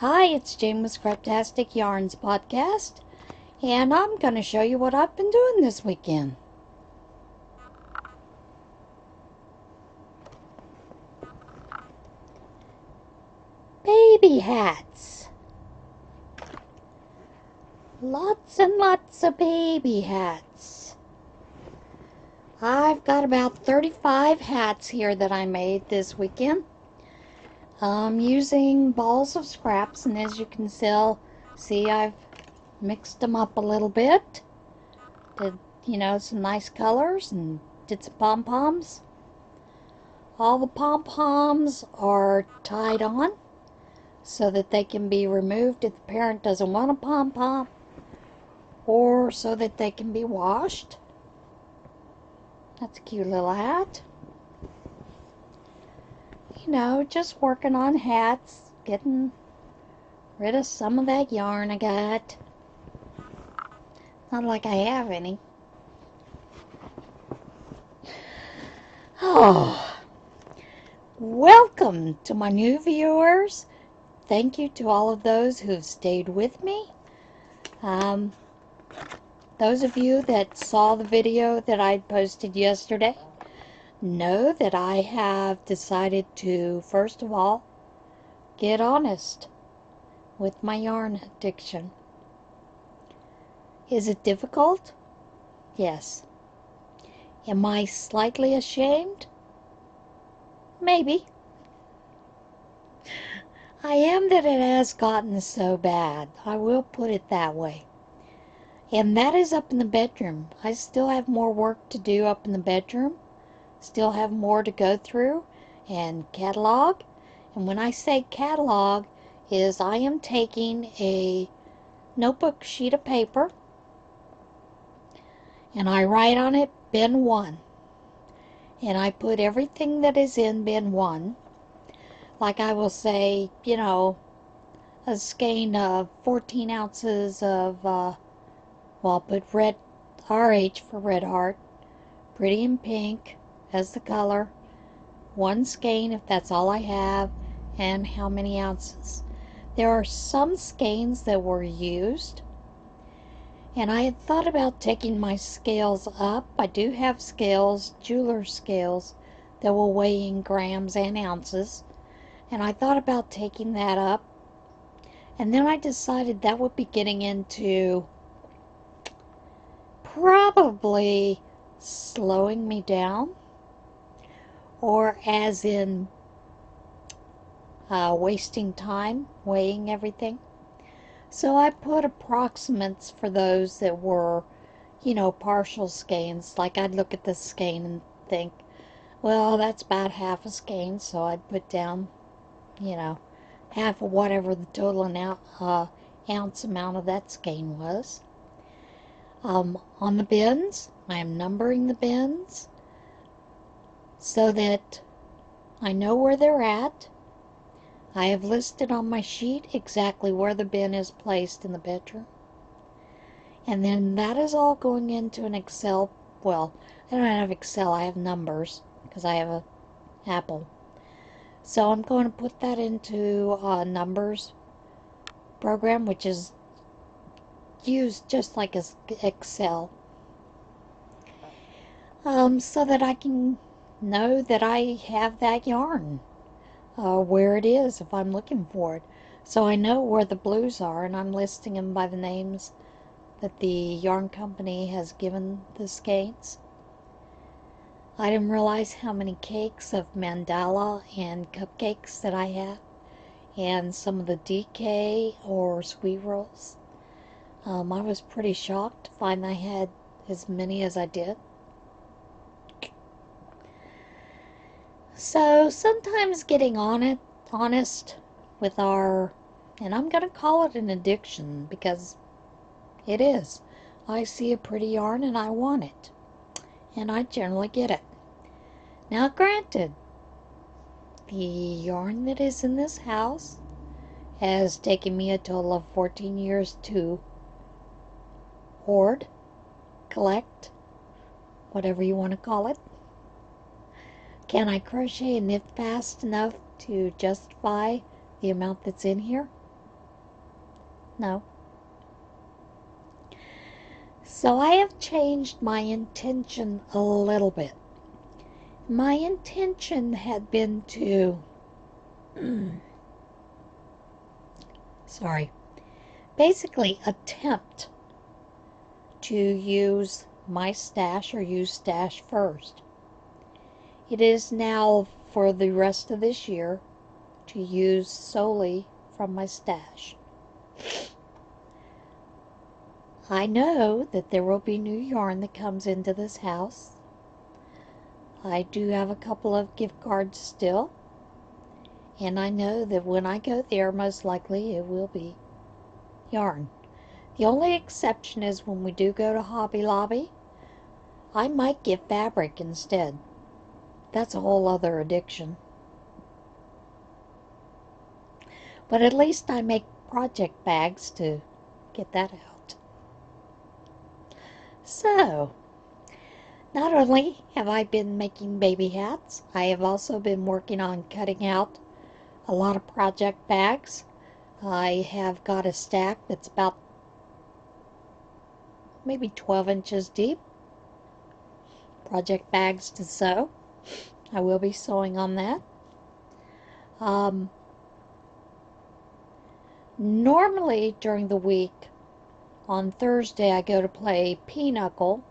Hi, it's Jnwynn with Scraptastic Yarns Podcast, and I'm going to show you what I've been doing this weekend. Baby hats. Lots and lots of baby hats. I've got about 35 hats here that I made this weekend. Using balls of scraps, and as you can see I've mixed them up a little bit. Did, some nice colors and did some pom-poms. All the pom-poms are tied on so that they can be removed if the parent doesn't want a pom-pom, or so that they can be washed. That's a cute little hat. Just working on hats, getting rid of some of that yarn I got. Not like I have any. Oh, welcome to my new viewers. Thank you to all of those who've stayed with me. Those of you that saw the video that I posted yesterday know that I have decided to, first of all, get honest with my yarn addiction. Is it difficult? Yes. Am I slightly ashamed? Maybe. I am that it has gotten so bad. I will put it that way. And that is up in the bedroom. I still have more work to do up in the bedroom. Still have more to go through and catalog. And when I say catalog, is I am taking a notebook sheet of paper and I write on it bin 1. And I put everything that is in bin 1. Like I will say, a skein of 14 ounces of, I'll put red, RH for red heart, pretty in pink as the color, 1 skein if that's all I have, and how many ounces. There are some skeins that were used, and I had thought about taking my scales up. I do have scales, jeweler's scales, that will weigh in grams and ounces, and I thought about taking that up, and then I decided that would be getting into probably slowing me down, or as in wasting time weighing everything. So I put approximates for those that were, partial skeins. Like I'd look at this skein and think, well, that's about half a skein, so I'd put down, half of whatever the total ounce amount of that skein was. On the bins, I am numbering the bins so that I know where they're at. I have listed on my sheet exactly where the bin is placed in the bedroom. And then that is all going into an Excel. Well, I don't have Excel, I have numbers because I have a Apple. So I'm going to put that into a numbers program, which is used just like as Excel. So that I can know that I have that yarn. Where it is if I'm looking for it. So I know where the blues are, and I'm listing them by the names that the yarn company has given the skeins. I didn't realize how many cakes of mandala and cupcakes that I have, and some of the DK or sweet rolls. I was pretty shocked to find I had as many as I did. So sometimes getting honest with our, and I'm going to call it an addiction because it is. I see a pretty yarn and I want it. And I generally get it. Now granted, the yarn that is in this house has taken me a total of 14 years to hoard, collect, whatever you want to call it. Can I crochet and knit fast enough to justify the amount that's in here? No. So I have changed my intention a little bit. My intention had been to, basically attempt to use my stash or use stash first. It is now for the rest of this year to use solely from my stash. I know that there will be new yarn that comes into this house. I do have a couple of gift cards still, and I know that when I go there, most likely it will be yarn. The only exception is when we do go to Hobby Lobby, I might get fabric instead. That's a whole other addiction. But at least I make project bags to get that out. So, not only have I been making baby hats, I have also been working on cutting out a lot of project bags. I have got a stack that's about maybe 12 inches deep. Project bags to sew. I will be sewing on that. Normally during the week, on Thursday I go to play pinochle,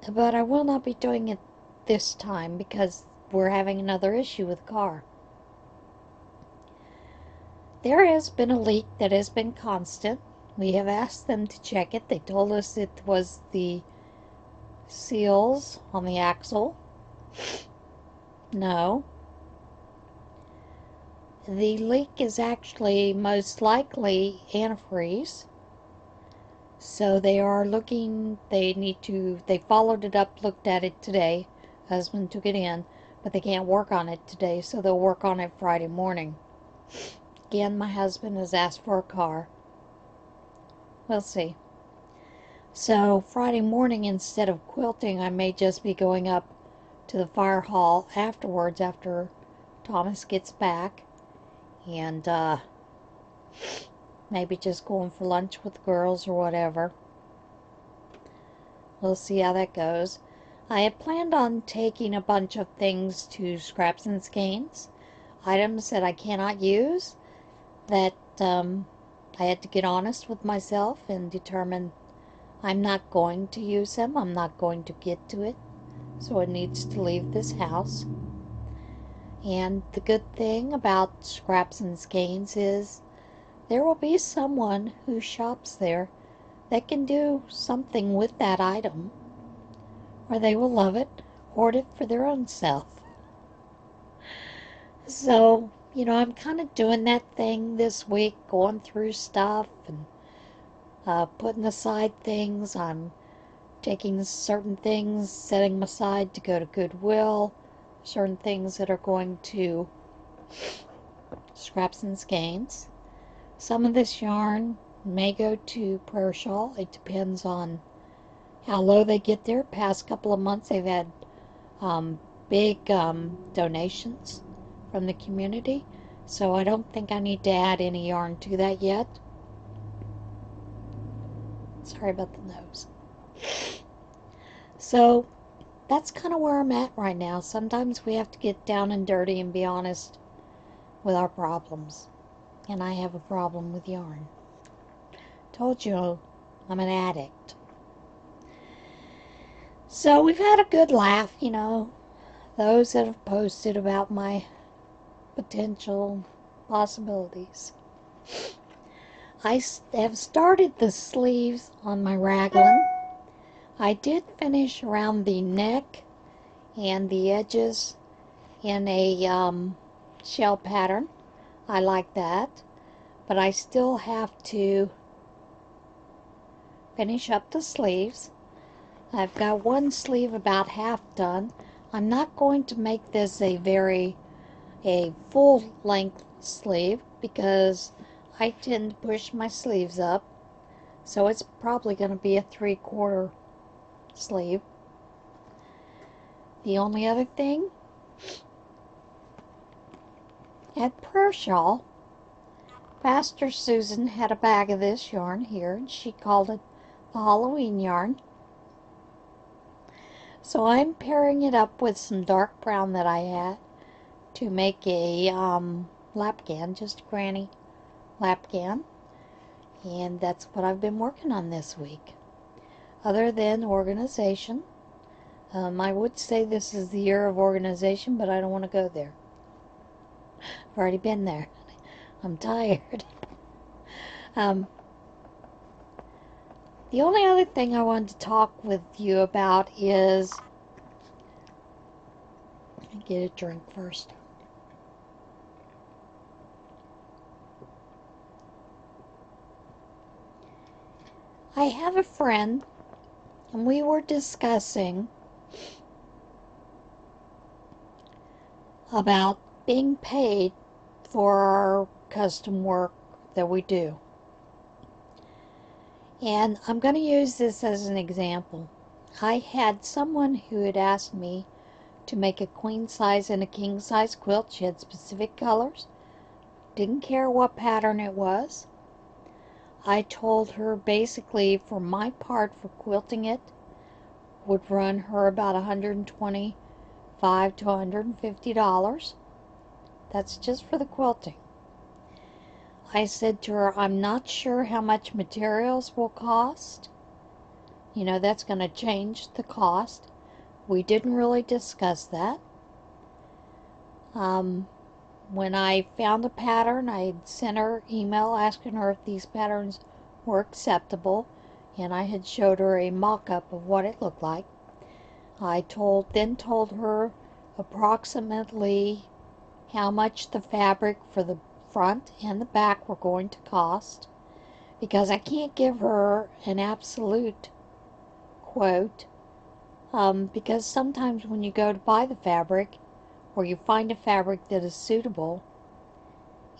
but I will not be doing it this time because we're having another issue with the car. There has been a leak that has been constant. We have asked them to check it. They told us it was the seals on the axle. No. The leak is actually most likely antifreeze. So they are looking, they followed it up, looked at it today. Husband took it in, but they can't work on it today, so they'll work on it Friday morning. Again, my husband has asked for a car. We'll see. So Friday morning, instead of quilting, I may just be going up to the fire hall afterwards after Thomas gets back, and maybe just going for lunch with the girls or whatever. We'll see how that goes. I had planned on taking a bunch of things to Scraps and Skeins, items that I cannot use, that I had to get honest with myself and determine I'm not going to use them. I'm not going to get to it, so it needs to leave this house. And the good thing about Scraps and Skeins is there will be someone who shops there that can do something with that item, or they will love it, hoard it for their own self. So, I'm kind of doing that thing this week, going through stuff and putting aside things. I'm taking certain things, setting them aside to go to Goodwill, certain things that are going to Scraps and Skeins. Some of this yarn may go to Prayer Shawl. It depends on how low they get there. Past couple of months they've had big donations from the community, so I don't think I need to add any yarn to that yet. Sorry about the nose. So that's kind of where I'm at right now. Sometimes we have to get down and dirty and be honest with our problems. And I have a problem with yarn. Told you I'm an addict. So we've had a good laugh, those that have posted about my potential possibilities. I have started the sleeves on my raglan. I did finish around the neck and the edges in a shell pattern. I like that, but I still have to finish up the sleeves. I've got one sleeve about half done. I'm not going to make this a full length sleeve because I tend to push my sleeves up, so it's probably going to be a 3/4 sleeve. The only other thing, at Prayer Shawl, Pastor Susan had a bag of this yarn here, and she called it the Halloween yarn. So I'm pairing it up with some dark brown that I had to make a lapgan, just a granny lapgan. And that's what I've been working on this week. Other than organization, I would say this is the year of organization, but I don't want to go there. I've already been there. I'm tired. The only other thing I wanted to talk with you about is, get a drink first. I have a friend, and we were discussing about being paid for our custom work that we do. And I'm going to use this as an example. I had someone who had asked me to make a queen size and a king size quilt. She had specific colors. Didn't care what pattern it was. I told her basically for my part for quilting it would run her about $125 to $150. That's just for the quilting. I said to her, I'm not sure how much materials will cost. You know, that's going to change the cost. We didn't really discuss that. When I found a pattern, I sent her an email asking her if these patterns were acceptable, and I had showed her a mock-up of what it looked like. I then told her approximately how much the fabric for the front and the back were going to cost, because I can't give her an absolute quote, because sometimes when you go to buy the fabric, or you find a fabric that is suitable,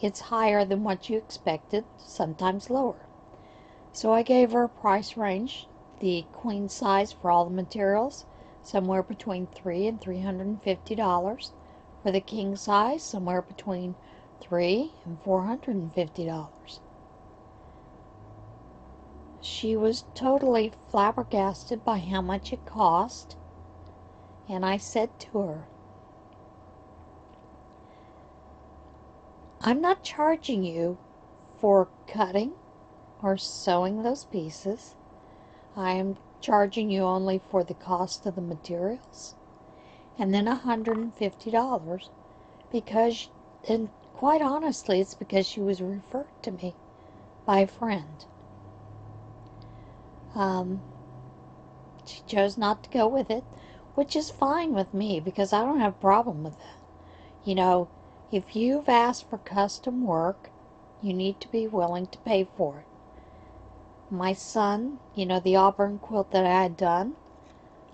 it's higher than what you expected, sometimes lower. So I gave her a price range, the queen size for all the materials, somewhere between $300 and $350. For the king size, somewhere between $300 and $450. She was totally flabbergasted by how much it cost, and I said to her, I'm not charging you for cutting or sewing those pieces. I am charging you only for the cost of the materials. And then $150 because, and quite honestly, it's because she was referred to me by a friend. She chose not to go with it, which is fine with me because I don't have a problem with that. You know, if you've asked for custom work, you need to be willing to pay for it. My son, you know, the Auburn quilt that I had done,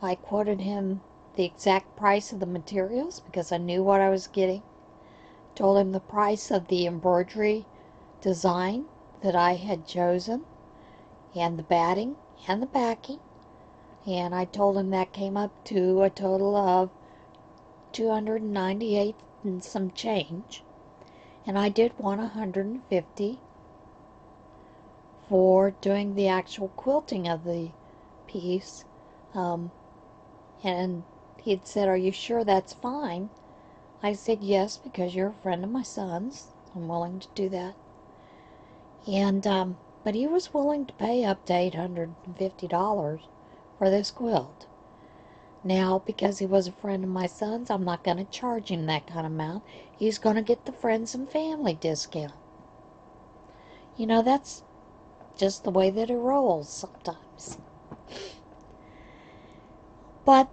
I quoted him the exact price of the materials because I knew what I was getting. Told him the price of the embroidery design that I had chosen, and the batting and the backing, and I told him that came up to a total of $298 and some change, and I did want $150 for doing the actual quilting of the piece, and he'd said, are you sure that's fine? I said, yes, because you're a friend of my son's. I'm willing to do that. And, but he was willing to pay up to $850 for this quilt. Now, because he was a friend of my son's, I'm not going to charge him that kind of amount. He's going to get the friends and family discount. You know, that's just the way that it rolls sometimes. But,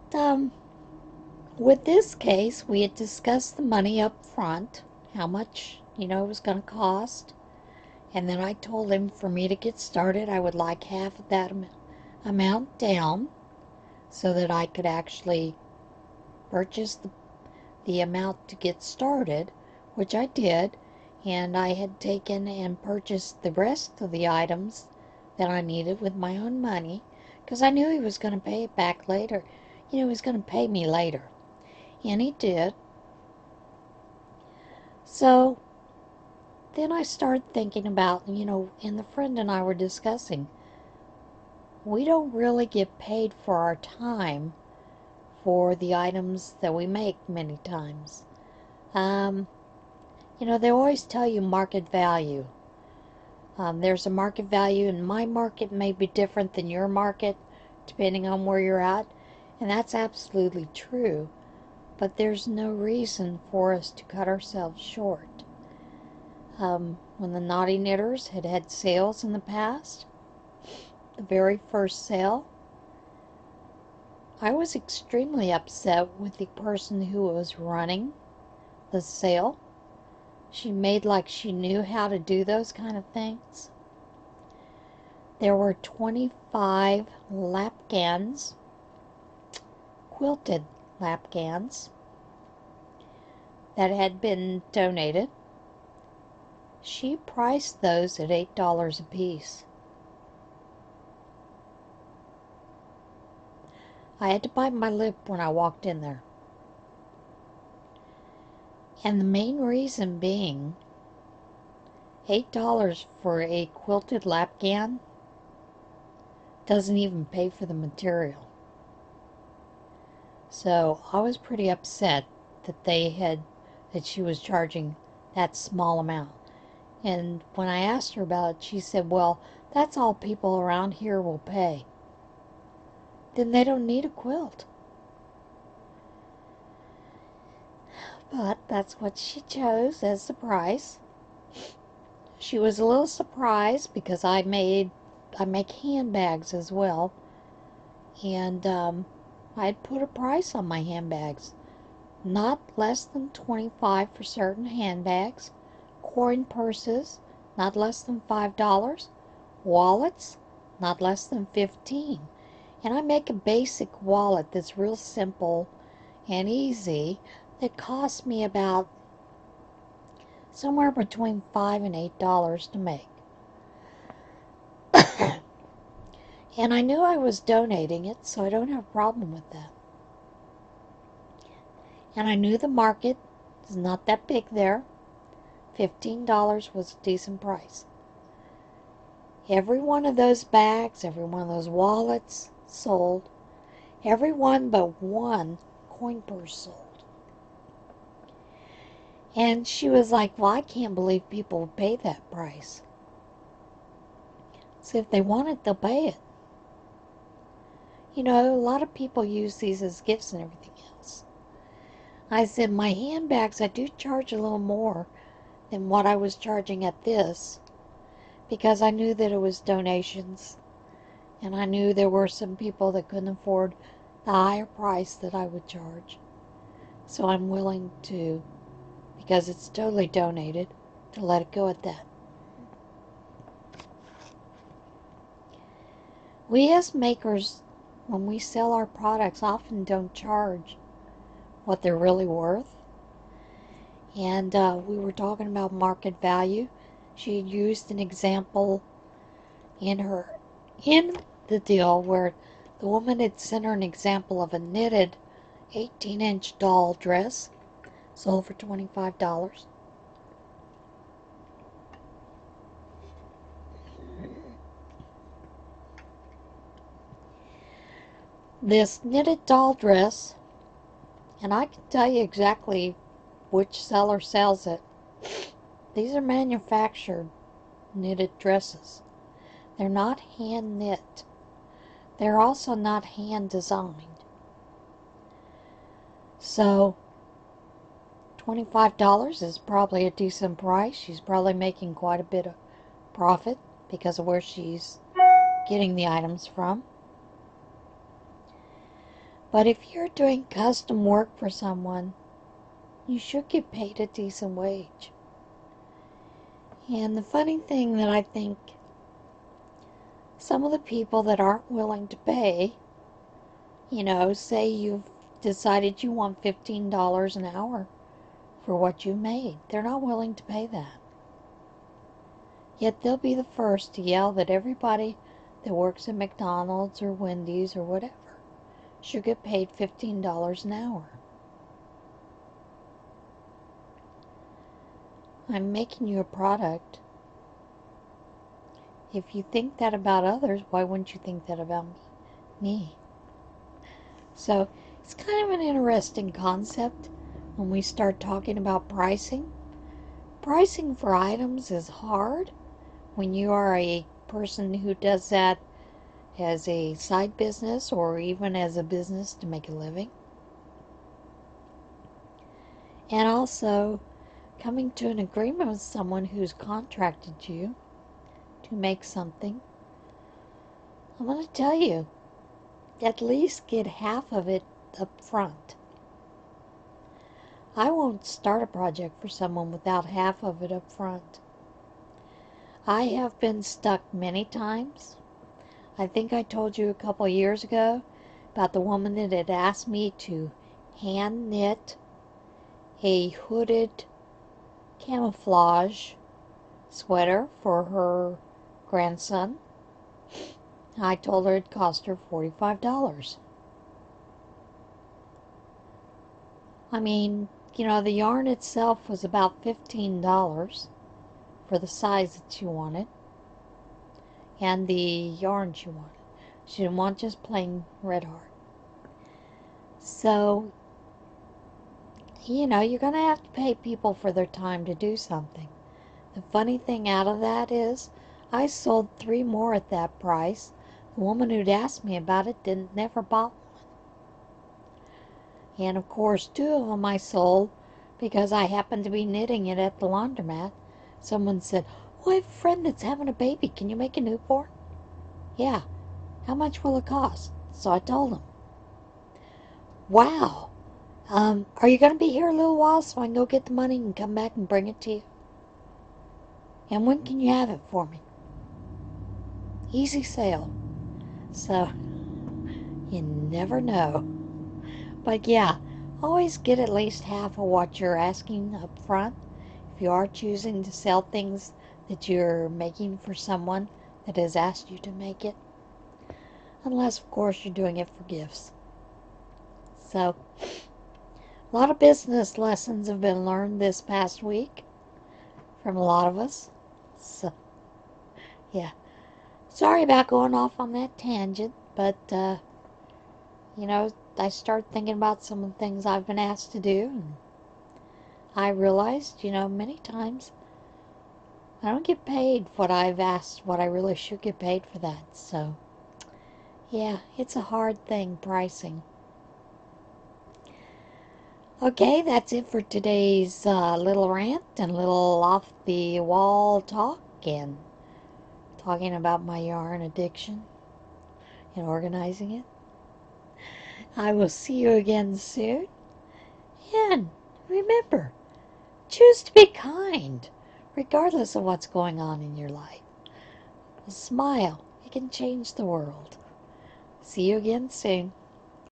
with this case, we had discussed the money up front, how much, you know, it was going to cost. And then I told him for me to get started, I would like half of that amount down so that I could actually purchase the amount to get started, which I did. And I had taken and purchased the rest of the items that I needed with my own money because I knew he was going to pay it back later. You know, he was going to pay me later. And he did. So then I started thinking about, and the friend and I were discussing, we don't really get paid for our time for the items that we make many times. They always tell you market value. There's a market value, and my market may be different than your market, depending on where you're at, and that's absolutely true. But there's no reason for us to cut ourselves short. When the Naughty Knitters had sales in the past, the very first sale, I was extremely upset with the person who was running the sale. She made like she knew how to do those kind of things. There were 25 lapgans, quilted lapgans, that had been donated. She priced those at $8 a piece. I had to bite my lip when I walked in there. And the main reason being, $8 for a quilted lapgan doesn't even pay for the material. So I was pretty upset that she was charging that small amount. And when I asked her about it, she said, well, that's all people around here will pay. Then they don't need a quilt. But that's what she chose as the price. She was a little surprised because I make handbags as well. And I'd put a price on my handbags. Not less than $25 for certain handbags. Coin purses, not less than $5. Wallets, not less than $15. And I make a basic wallet that's real simple and easy that costs me about somewhere between $5 and $8 to make. And I knew I was donating it, so I don't have a problem with that. And I knew the market is not that big there. $15 was a decent price. Every one of those bags, every one of those wallets sold. Every one but one coin purse sold. And she was like, well, I can't believe people would pay that price. So if they want it, they'll pay it. A lot of people use these as gifts and everything else. I said, my handbags, I do charge a little more than what I was charging at this, because I knew that it was donations, and I knew there were some people that couldn't afford the higher price that I would charge. So I'm willing to, because it's totally donated, to let it go at that. We as makers, when we sell our products, often don't charge what they're really worth. And we were talking about market value. She had used an example in the deal where the woman had sent her an example of a knitted 18-inch doll dress, sold for $25. This knitted doll dress, and I can tell you exactly which seller sells it. These are manufactured knitted dresses. They're not hand knit. They're also not hand designed. So $25 is probably a decent price. She's probably making quite a bit of profit because of where she's getting the items from. But if you're doing custom work for someone, you should get paid a decent wage. And the funny thing that I think some of the people that aren't willing to pay, say you've decided you want $15 an hour for what you made. They're not willing to pay that. Yet they'll be the first to yell that everybody that works at McDonald's or Wendy's or whatever should get paid $15 an hour. I'm making you a product. If you think that about others, why wouldn't you think that about me? So it's kind of an interesting concept when we start talking about pricing. Pricing for items is hard when you are a person who does that as a side business or even as a business to make a living. And also coming to an agreement with someone who's contracted you to make something. I'm going to tell you, at least get half of it up front. I won't start a project for someone without half of it up front. I have been stuck many times. I think I told you a couple years ago about the woman that had asked me to hand knit a hooded camouflage sweater for her grandson. I told her it cost her $45. I mean, the yarn itself was about $15 for the size that she wanted and the yarn she wanted. She didn't want just plain red heart. So, you're going to have to pay people for their time to do something. The funny thing out of that is I sold 3 more at that price. The woman who'd asked me about it never bought one. And of course 2 of them I sold because I happened to be knitting it at the laundromat. Someone said, "Oh, I have a friend that's having a baby. Can you make a newborn?" "Yeah." "How much will it cost?" So I told him. "Wow. Are you going to be here a little while so I can go get the money and come back and bring it to you? And when can you have it for me?" Easy sale. So, you never know. But yeah, always get at least half of what you're asking up front. If you are choosing to sell things that you're making for someone that has asked you to make it. Unless, of course, you're doing it for gifts. So, a lot of business lessons have been learned this past week from a lot of us. So, yeah. Sorry about going off on that tangent, but, I started thinking about some of the things I've been asked to do, and I realized, many times I don't get paid what I've asked, what I really should get paid for that. So, yeah, it's a hard thing, pricing. Okay, that's it for today's little rant and little off-the-wall talk and talking about my yarn addiction and organizing it. I will see you again soon. And remember, choose to be kind, regardless of what's going on in your life. A smile, it can change the world. See you again soon.